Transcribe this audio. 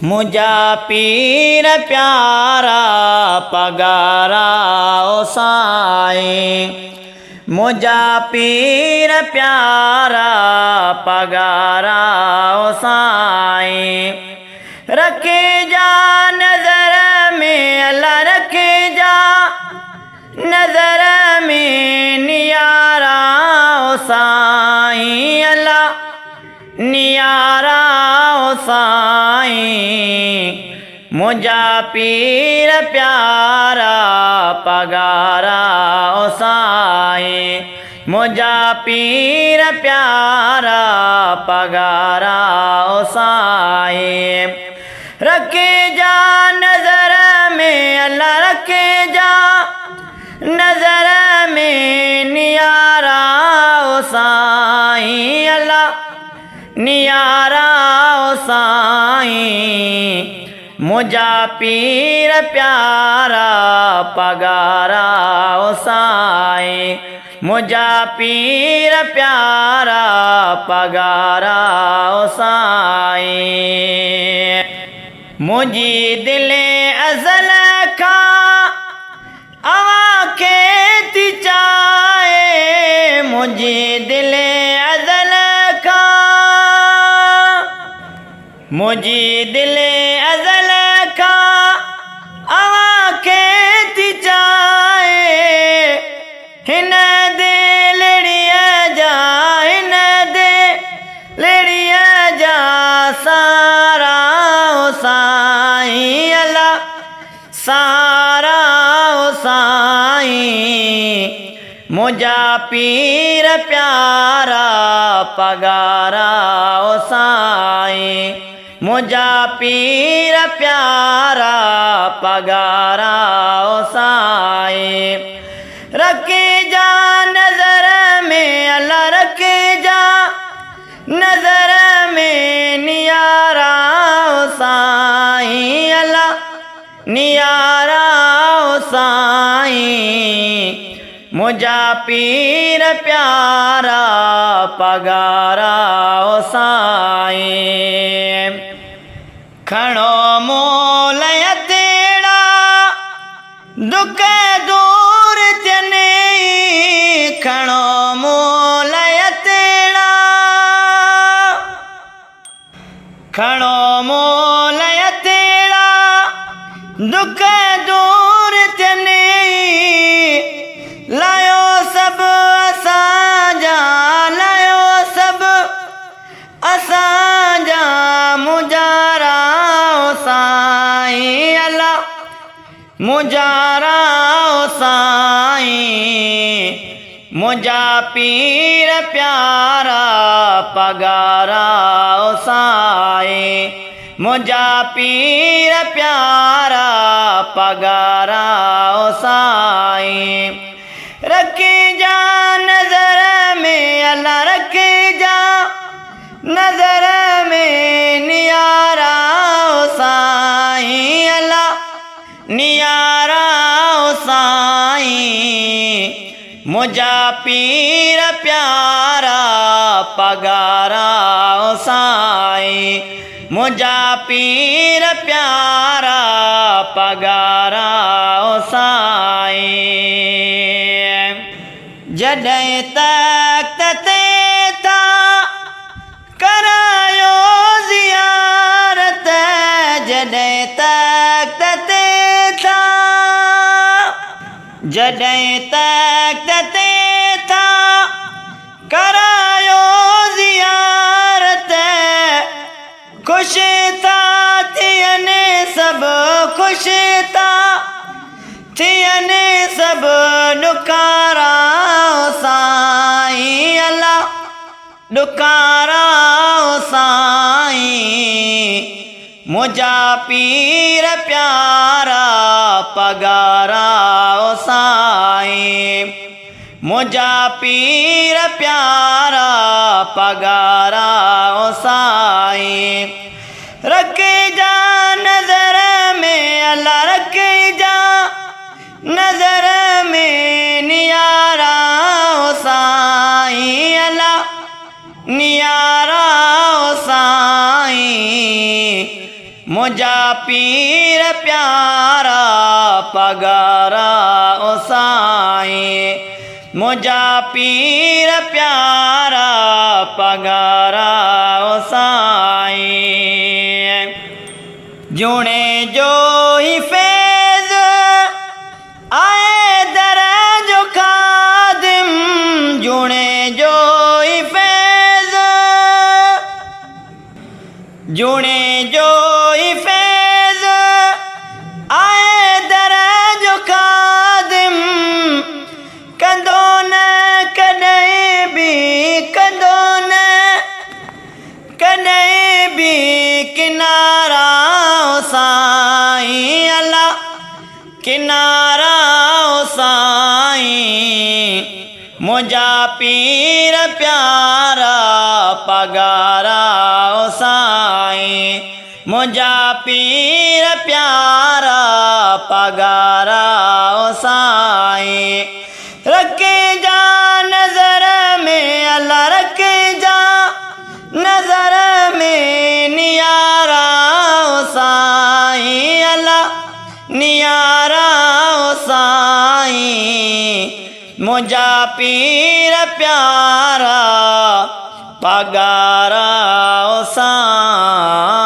मुझा पीर प्यारा पगारा ओ साईं, मुझा पीर प्यारा पगारा ओ साईं। रखे जा नजर में अल्लाह, रखे जा नजर में नियारा ओ साईं, अल्लाह नियारा ओ साईं। मुझा पीर प्यारा पगारा ओ साईं, मुझा पीर प्यारा पगारा ओ साईं। रखे जा नजर में अल्लाह, रखे जा नजर में नियारा ओ साईं, अल्लाह नियारा ओ साईं। मुझा पीर प्यारा पगारा ओ साईं, मुझा पीर प्यारा पगारा ओ साईं। मुझी दिले अज़ल का अवा के थी चाहे, मुझी दिले अज़ल का, मुझी दिले अज़ल का अवा के थी चाहे। हिन दे लड़िया जा, हिन दे लड़िया जा सारा ओ साईं, अल्लाह सारा ओ साईं। मुझा पीर प्यारा पगारा ओ साईं, मुझा पीर प्यारा पगारा ओ साईं। रखे जा नजर में अल्लाह, रखे जा नजर में नियारा ओ साईं, अल्लाह नियारा ओ साईं। मुझा पीर प्यारा पगारा ओ साईं। खणो मोल तेड़ा दुख दूर थियनि, खणो मोल तेड़ा, खणो मोल तेड़ा दुख दूर थियनि। लायो सब असांजा, लायो सब असांजा मुजारा ओ साईं, अल्लाह मुजारा ओ साईं। मुझा पीर प्यारा पगारा ओ साईं, मुझा पीर प्यारा पगारा ओ साईं। रखे जा नजर में अल्लाह, रखे जा नजर में नियारा ओ साईं, अल्लाह नियारा ओ साईं। मुझा पीर प्यारा पगारा ओ साईं, मुझा पीर प्यारा पगारा ओ साईं। जॾहिं तख्त ते था करायो ज़ियारत, जॾहिं तख्त ते था, जॾहिं तख्त ते था करायो ज़ियारत। खुश था थियनि सभु, खुश था थियनि सभु ॾुकारा ओ साईं, अल्लाह ॾुकारा ओ साईं। मुझा पीर प्यारा पगारा ओ साईं, मुझा पीर प्यारा पगारा ओ साईं। रखे जा नजर में अल्लाह, रखे जा नजर में नियारा ओ साईं, अल्लाह नियारा ओ साईं। मुझा पीर प्यारा पगारा ओ साईं मुझा पीर प्यारा पगारा ओ साईं जुणे जो ही फैज़ आए दर जो खादिम जुणे जो ही फैज़ जुणे जो ही फैज़ आए दर जो खादिम कंदो न कॾहिं बि कंदो न कॾहिं बि किनारा ओ साईं अल्लाह किनारा ओ साईं मुझा पीर प्यारा पगारा ओ साईं मुझा पीर प्यारा पगारा ओ साईं रखे जा नज़र में अल्लाह रखे जा नज़र में नियारा ओ साईं अल्लाह नियारा ओ साईं मुझा पीर प्यारा पगारा ओ साईं।